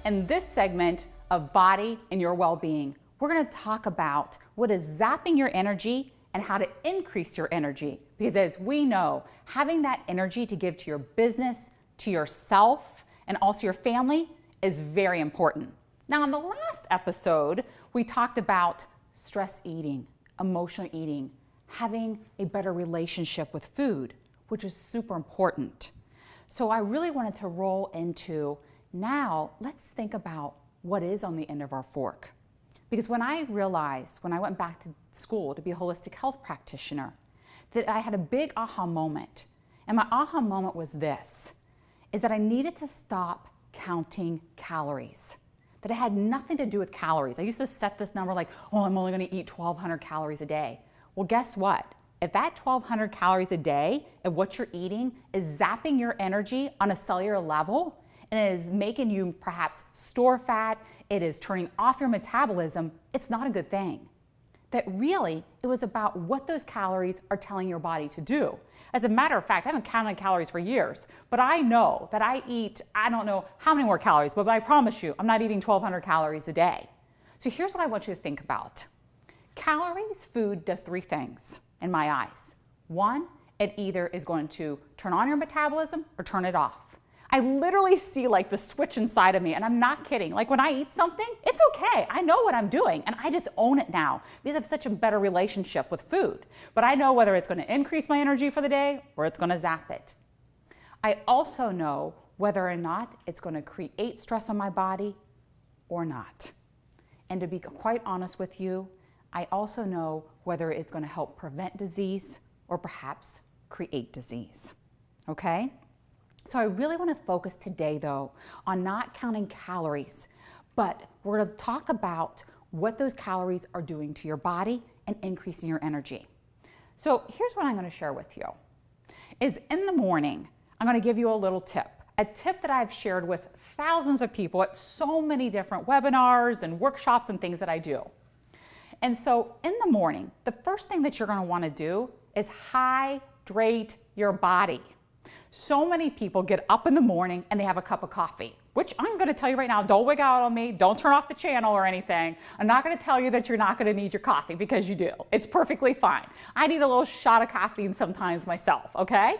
In this segment of Body and Your Well-Being, we're going to talk about what is zapping your energy and how to increase your energy. Because as we know, having that energy to give to your business, to yourself, and also your family is very important. Now, in the last episode, we talked about stress eating, emotional eating, having a better relationship with food, which is super important. So I really wanted to roll into, now let's think about what is on the end of our fork. Because when I realized, when I went back to school to be a holistic health practitioner, that I had a big aha moment. And my aha moment was this, is that I needed to stop counting calories. That it had nothing to do with calories. I used to set this number like, oh, I'm only gonna eat 1,200 calories a day. Well, guess what? If that 1,200 calories a day of what you're eating is zapping your energy on a cellular level, and it is making you perhaps store fat, it is turning off your metabolism, it's not a good thing. That really, it was about what those calories are telling your body to do. As a matter of fact, I haven't counted calories for years, but I know that I eat, I don't know how many more calories, but I promise you, I'm not eating 1,200 calories a day. So here's what I want you to think about. Calories, food does three things in my eyes. One, it either is going to turn on your metabolism or turn it off. I literally see like the switch inside of me, and I'm not kidding. Like when I eat something, it's okay. I know what I'm doing, and I just own it now because I have such a better relationship with food. But I know whether it's going to increase my energy for the day or it's going to zap it. I also know whether or not it's going to create stress on my body or not. And to be quite honest with you, I also know whether it's going to help prevent disease or perhaps create disease. Okay? So I really want to focus today, though, on not counting calories, but we're going to talk about what those calories are doing to your body and increasing your energy. So here's what I'm going to share with you, is in the morning, I'm going to give you a little tip, a tip that I've shared with thousands of people at so many different webinars and workshops and things that I do. And so in the morning, the first thing that you're going to want to do is hydrate your body. So many people get up in the morning and they have a cup of coffee, which I'm going to tell you right now, don't wig out on me, don't turn off the channel or anything. I'm not going to tell you that you're not going to need your coffee, because you do. It's perfectly fine. I need a little shot of caffeine sometimes myself, okay?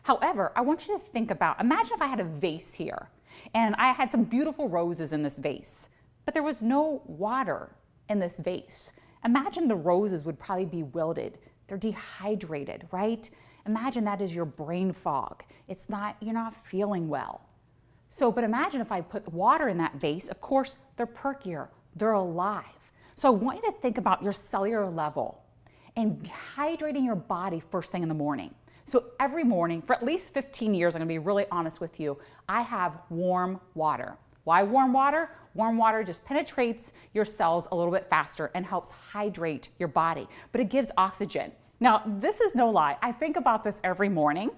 However, I want you to think about, imagine if I had a vase here and I had some beautiful roses in this vase, but there was no water in this vase. Imagine the roses would probably be wilted. They're dehydrated, right? Imagine that is your brain fog. It's not, you're not feeling well. So, but imagine if I put water in that vase, of course, they're perkier, they're alive. So I want you to think about your cellular level and hydrating your body first thing in the morning. So every morning, for at least 15 years, I'm gonna be really honest with you, I have warm water. Why warm water? Warm water just penetrates your cells a little bit faster and helps hydrate your body, but it gives oxygen. Now, this is no lie. I think about this every morning,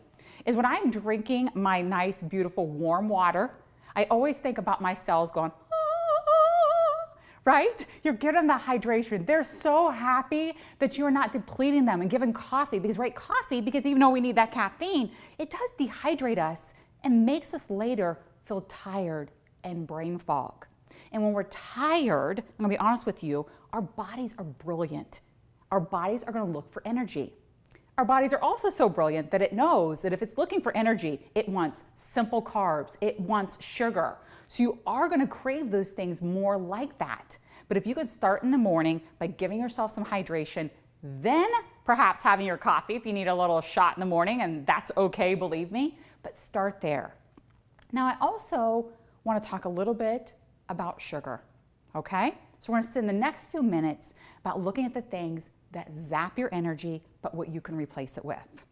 is when I'm drinking my nice, beautiful, warm water, I always think about my cells going, ah, right? You're getting the hydration. They're so happy that you're not depleting them and giving coffee, because because even though we need that caffeine, it does dehydrate us and makes us later feel tired and brain fog. And when we're tired, I'm gonna be honest with you, our bodies are brilliant. Our bodies are going to look for energy. Our bodies are also so brilliant that it knows that if it's looking for energy, it wants simple carbs, it wants sugar. So you are going to crave those things more like that. But if you could start in the morning by giving yourself some hydration, then perhaps having your coffee if you need a little shot in the morning, and that's okay, believe me, but start there. Now, I also want to talk a little bit about sugar, okay? So we're going to spend the next few minutes about looking at the things that zap your energy, but what you can replace it with.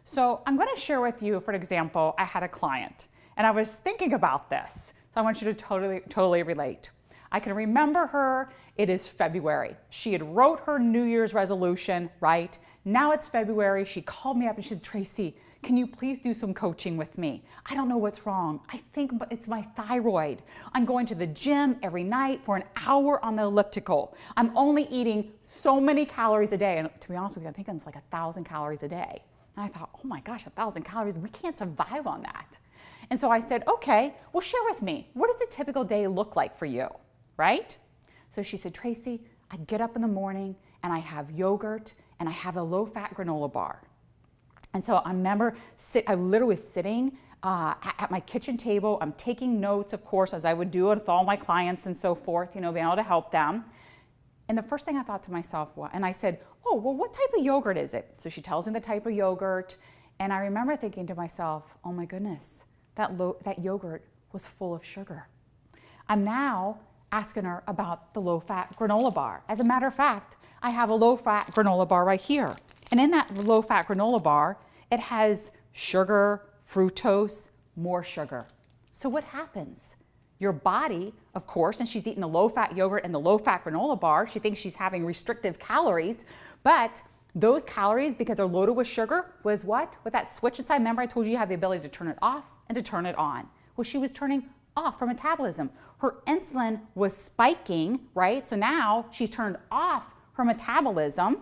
So I'm going to share with you, for example, I had a client, and I was thinking about this. So I want you to totally relate. I can remember her. It is February. She had wrote her New Year's resolution, right? Now it's February. She called me up and she said, Tracey, can you please do some coaching with me? I don't know what's wrong. I think it's my thyroid. I'm going to the gym every night for an hour on the elliptical. I'm only eating so many calories a day. And to be honest with you, I think it's like 1,000 calories a day. And I thought, oh my gosh, 1,000 calories, we can't survive on that. And so I said, okay, well, share with me, what does a typical day look like for you, right? So she said, Tracey, I get up in the morning and I have yogurt and I have a low-fat granola bar. And so I remember I literally was sitting at my kitchen table. I'm taking notes, of course, as I would do with all my clients and so forth, being able to help them. And the first thing I thought to myself was, and I said, oh, well, what type of yogurt is it? So she tells me the type of yogurt. And I remember thinking to myself, oh my goodness, that yogurt was full of sugar. I'm now asking her about the low-fat granola bar. As a matter of fact, I have a low-fat granola bar right here. And in that low-fat granola bar, it has sugar, fructose, more sugar. So what happens? Your body, of course, and she's eating the low-fat yogurt and the low-fat granola bar, she thinks she's having restrictive calories, but those calories, because they're loaded with sugar, was what? With that switch inside, remember I told you have the ability to turn it off and to turn it on. Well, she was turning off her metabolism. Her insulin was spiking, right? So now she's turned off her metabolism.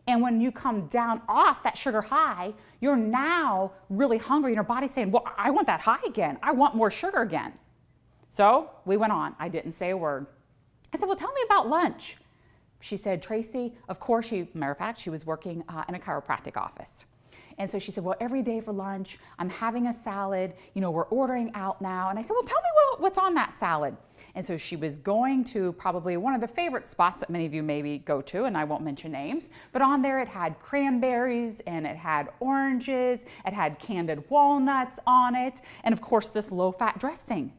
And when you come down off that sugar high, you're now really hungry and your body's saying, well, I want that high again. I want more sugar again. So we went on. I didn't say a word. I said, well, tell me about lunch. She said, Tracey, of course, matter of fact, she was working in a chiropractic office. And so she said, well, every day for lunch, I'm having a salad. We're ordering out now. And I said, well, tell me what's on that salad. And so she was going to probably one of the favorite spots that many of you maybe go to, and I won't mention names, but on there it had cranberries and it had oranges, it had candied walnuts on it, and of course this low-fat dressing.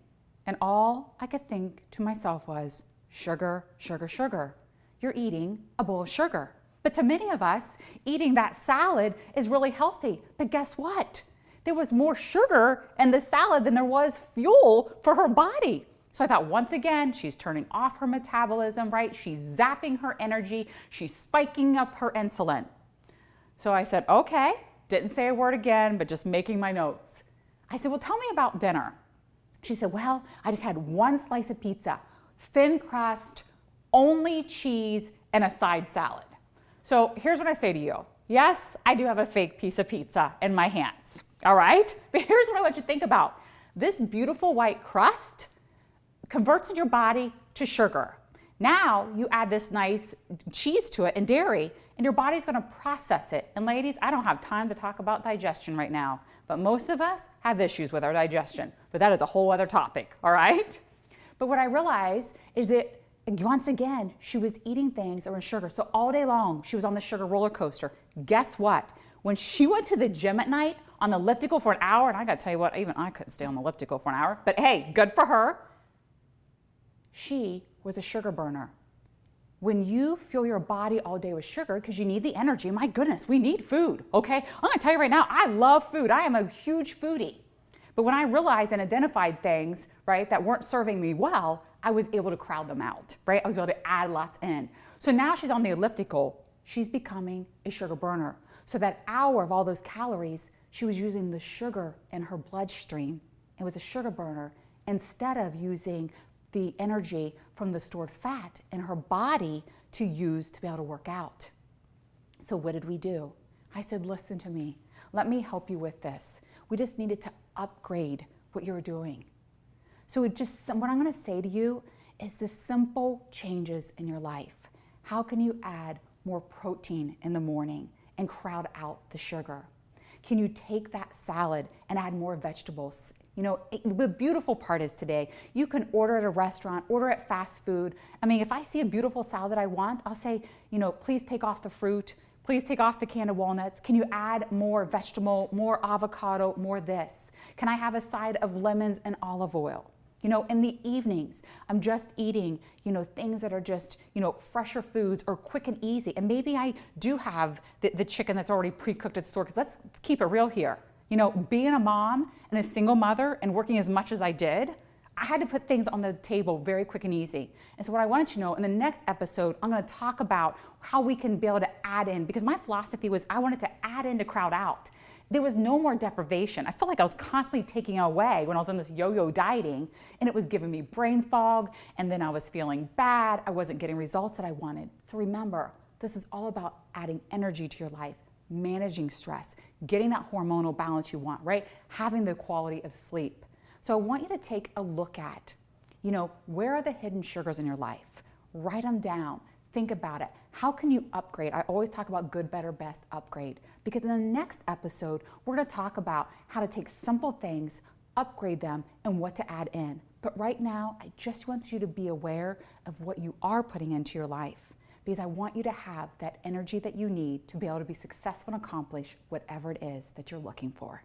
And all I could think to myself was, sugar, sugar, sugar. You're eating a bowl of sugar. But to many of us, eating that salad is really healthy. But guess what? There was more sugar in the salad than there was fuel for her body. So I thought, once again, she's turning off her metabolism, right? She's zapping her energy. She's spiking up her insulin. So I said, okay, didn't say a word again, but just making my notes. I said, well, tell me about dinner. She said, well, I just had one slice of pizza, thin crust, only cheese, and a side salad. So here's what I say to you. Yes, I do have a fake piece of pizza in my hands, all right? But here's what I want you to think about. This beautiful white crust converts in your body to sugar. Now you add this nice cheese to it and dairy, and your body's gonna process it. And ladies, I don't have time to talk about digestion right now, but most of us have issues with our digestion, but that is a whole other topic, all right? But what I realized is that once again, she was eating things that were sugar. So all day long, she was on the sugar roller coaster. Guess what? When she went to the gym at night on the elliptical for an hour, and I gotta tell you what, even I couldn't stay on the elliptical for an hour, but hey, good for her. She was a sugar burner. When you fill your body all day with sugar, because you need the energy, my goodness, we need food, okay? I'm gonna tell you right now, I love food. I am a huge foodie. But when I realized and identified things, right, that weren't serving me well, I was able to crowd them out, right? I was able to add lots in. So now she's on the elliptical, she's becoming a sugar burner. So that hour of all those calories, she was using the sugar in her bloodstream. It was a sugar burner instead of using the energy from the stored fat in her body to use to be able to work out. So what did we do? I said, listen to me. Let me help you with this. We just needed to upgrade what you were doing. So what I'm gonna say to you is the simple changes in your life. How can you add more protein in the morning and crowd out the sugar? Can you take that salad and add more vegetables? The beautiful part is today, you can order at a restaurant, order at fast food. I mean, if I see a beautiful salad that I want, I'll say, please take off the fruit. Please take off the candied walnuts. Can you add more vegetable, more avocado, more this? Can I have a side of lemons and olive oil? In the evenings, I'm just eating, things that are just, fresher foods or quick and easy. And maybe I do have the chicken that's already pre-cooked at the store, because let's keep it real here. Being a mom and a single mother and working as much as I did, I had to put things on the table very quick and easy. And so what I wanted to know, in the next episode, I'm gonna talk about how we can be able to add in, because my philosophy was I wanted to add in to crowd out. There was no more deprivation. I felt like I was constantly taking away when I was on this yo-yo dieting, and it was giving me brain fog, and then I was feeling bad. I wasn't getting results that I wanted. So remember, this is all about adding energy to your life, managing stress, getting that hormonal balance you want, right? Having the quality of sleep. So I want you to take a look at, where are the hidden sugars in your life? Write them down. Think about it. How can you upgrade? I always talk about good, better, best, upgrade. Because in the next episode, we're going to talk about how to take simple things, upgrade them, and what to add in. But right now, I just want you to be aware of what you are putting into your life, because I want you to have that energy that you need to be able to be successful and accomplish whatever it is that you're looking for.